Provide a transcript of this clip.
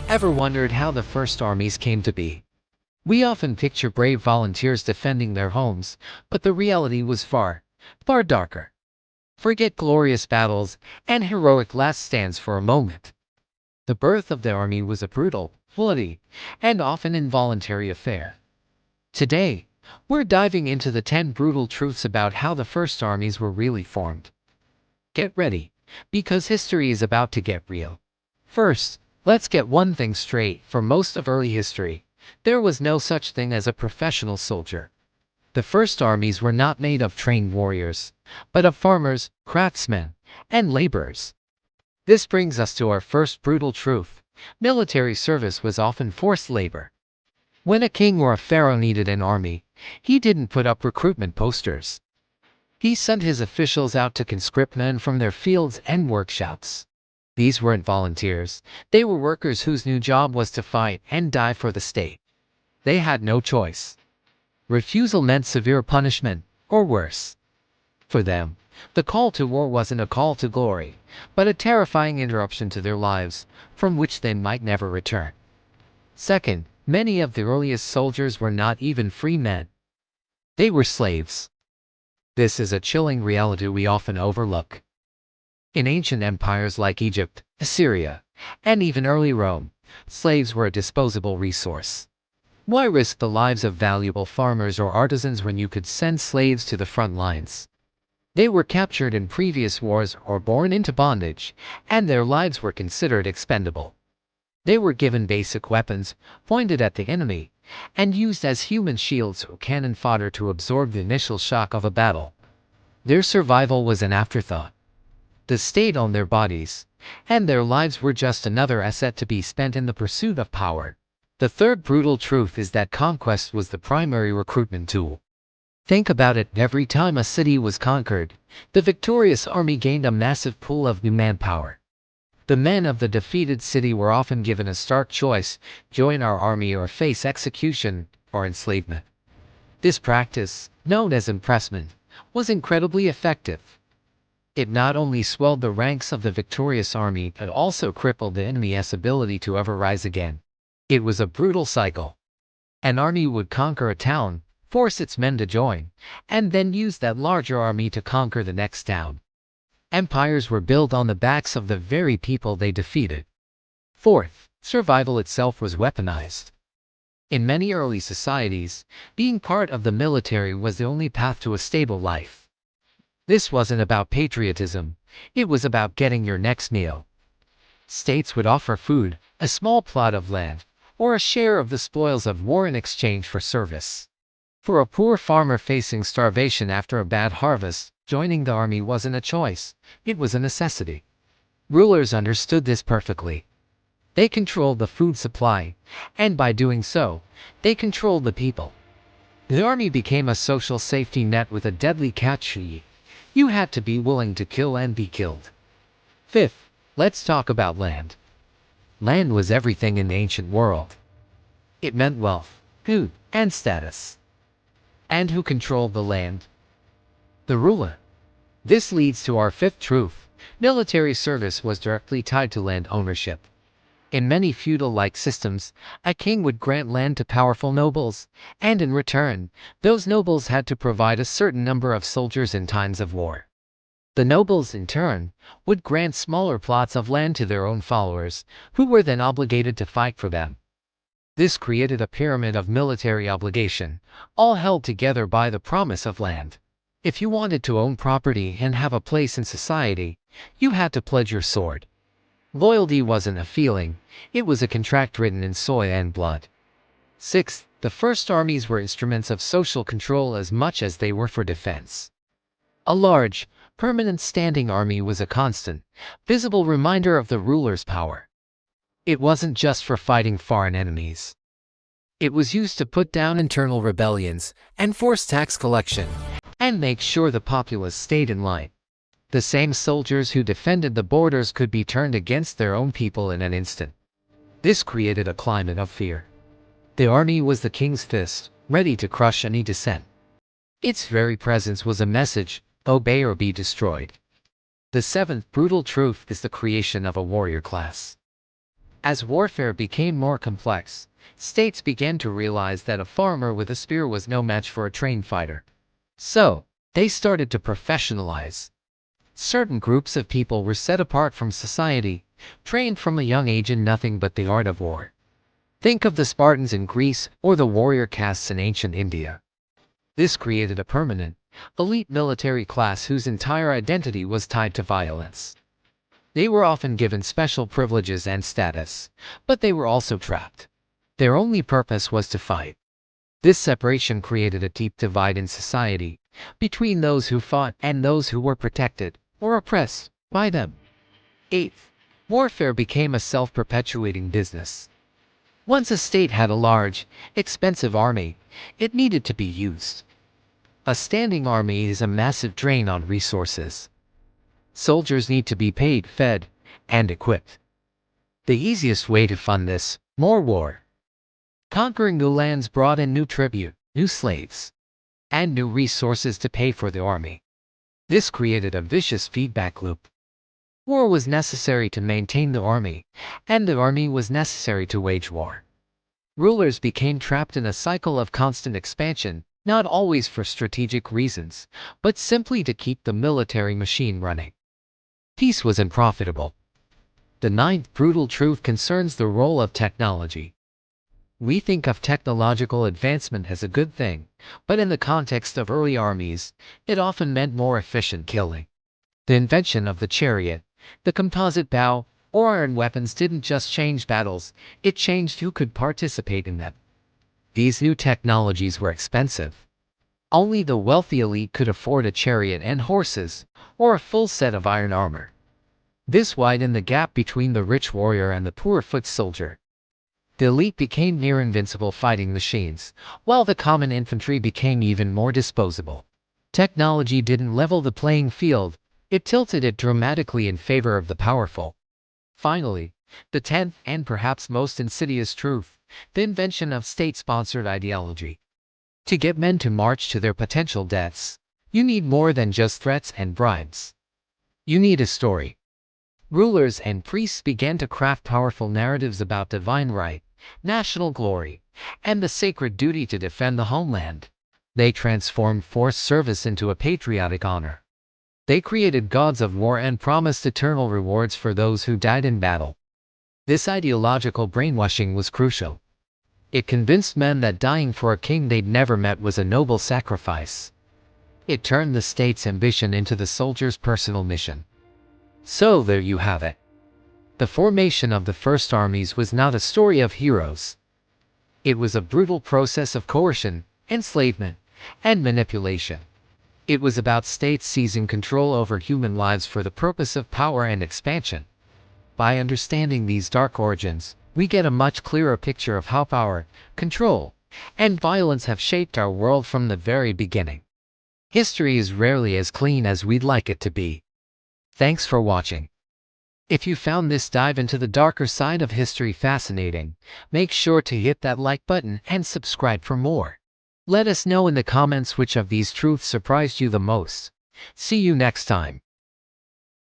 Ever wondered how the first armies came to be? We often picture brave volunteers defending their homes, but the reality was far, far darker. Forget glorious battles and heroic last stands for a moment. The birth of the army was a brutal, bloody, and often involuntary affair. Today, we're diving into the 10 brutal truths about how the first armies were really formed. Get ready, because history is about to get real. First, let's get one thing straight. For most of early history, there was no such thing as a professional soldier. The first armies were not made of trained warriors, but of farmers, craftsmen, and laborers. This brings us to our first brutal truth. Military service was often forced labor. When a king or a pharaoh needed an army, he didn't put up recruitment posters. He sent his officials out to conscript men from their fields and workshops. These weren't volunteers, they were workers whose new job was to fight and die for the state. They had no choice. Refusal meant severe punishment, or worse. For them, the call to war wasn't a call to glory, but a terrifying interruption to their lives, from which they might never return. Second, many of the earliest soldiers were not even free men. They were slaves. This is a chilling reality we often overlook. In ancient empires like Egypt, Assyria, and even early Rome, slaves were a disposable resource. Why risk the lives of valuable farmers or artisans when you could send slaves to the front lines? They were captured in previous wars or born into bondage, and their lives were considered expendable. They were given basic weapons, pointed at the enemy, and used as human shields or cannon fodder to absorb the initial shock of a battle. Their survival was an afterthought. The state owned their bodies, and their lives were just another asset to be spent in the pursuit of power. The third brutal truth is that conquest was the primary recruitment tool. Think about it, every time a city was conquered, the victorious army gained a massive pool of new manpower. The men of the defeated city were often given a stark choice: join our army or face execution or enslavement. This practice, known as impressment, was incredibly effective. It not only swelled the ranks of the victorious army but also crippled the enemy's ability to ever rise again. It was a brutal cycle. An army would conquer a town, force its men to join, and then use that larger army to conquer the next town. Empires were built on the backs of the very people they defeated. Fourth, survival itself was weaponized. In many early societies, being part of the military was the only path to a stable life. This wasn't about patriotism, it was about getting your next meal. States would offer food, a small plot of land, or a share of the spoils of war in exchange for service. For a poor farmer facing starvation after a bad harvest, joining the army wasn't a choice, it was a necessity. Rulers understood this perfectly. They controlled the food supply, and by doing so, they controlled the people. The army became a social safety net with a deadly catch: you had to be willing to kill and be killed. Fifth, let's talk about land. Land was everything in the ancient world. It meant wealth, food, and status. And who controlled the land? The ruler. This leads to our fifth truth. Military service was directly tied to land ownership. In many feudal-like systems, a king would grant land to powerful nobles, and in return, those nobles had to provide a certain number of soldiers in times of war. The nobles, in turn, would grant smaller plots of land to their own followers, who were then obligated to fight for them. This created a pyramid of military obligation, all held together by the promise of land. If you wanted to own property and have a place in society, you had to pledge your sword. Loyalty wasn't a feeling, it was a contract written in soil and blood. Sixth, the first armies were instruments of social control as much as they were for defense. A large, permanent standing army was a constant, visible reminder of the ruler's power. It wasn't just for fighting foreign enemies. It was used to put down internal rebellions, enforce tax collection, and make sure the populace stayed in line. The same soldiers who defended the borders could be turned against their own people in an instant. This created a climate of fear. The army was the king's fist, ready to crush any dissent. Its very presence was a message: obey or be destroyed. The seventh brutal truth is the creation of a warrior class. As warfare became more complex, states began to realize that a farmer with a spear was no match for a trained fighter. So, they started to professionalize. Certain groups of people were set apart from society, trained from a young age in nothing but the art of war. Think of the Spartans in Greece or the warrior castes in ancient India. This created a permanent, elite military class whose entire identity was tied to violence. They were often given special privileges and status, but they were also trapped. Their only purpose was to fight. This separation created a deep divide in society, between those who fought and those who were protected or oppressed by them. Eighth, warfare became a self-perpetuating business. Once a state had a large, expensive army, it needed to be used. A standing army is a massive drain on resources. Soldiers need to be paid, fed, and equipped. The easiest way to fund this, more war. Conquering new lands brought in new tribute, new slaves, and new resources to pay for the army. This created a vicious feedback loop. War was necessary to maintain the army, and the army was necessary to wage war. Rulers became trapped in a cycle of constant expansion, not always for strategic reasons, but simply to keep the military machine running. Peace was unprofitable. The ninth brutal truth concerns the role of technology. We think of technological advancement as a good thing, but in the context of early armies, it often meant more efficient killing. The invention of the chariot, the composite bow, or iron weapons didn't just change battles, it changed who could participate in them. These new technologies were expensive. Only the wealthy elite could afford a chariot and horses, or a full set of iron armor. This widened the gap between the rich warrior and the poor foot soldier. The elite became near invincible fighting machines, while the common infantry became even more disposable. Technology didn't level the playing field, it tilted it dramatically in favor of the powerful. Finally, the 10th and perhaps most insidious truth, the invention of state-sponsored ideology. To get men to march to their potential deaths, you need more than just threats and bribes. You need a story. Rulers and priests began to craft powerful narratives about divine right, national glory, and the sacred duty to defend the homeland. They transformed forced service into a patriotic honor. They created gods of war and promised eternal rewards for those who died in battle. This ideological brainwashing was crucial. It convinced men that dying for a king they'd never met was a noble sacrifice. It turned the state's ambition into the soldier's personal mission. So there you have it. The formation of the first armies was not a story of heroes. It was a brutal process of coercion, enslavement, and manipulation. It was about states seizing control over human lives for the purpose of power and expansion. By understanding these dark origins, we get a much clearer picture of how power, control, and violence have shaped our world from the very beginning. History is rarely as clean as we'd like it to be. Thanks for watching. If you found this dive into the darker side of history fascinating, make sure to hit that like button and subscribe for more. Let us know in the comments which of these truths surprised you the most. See you next time.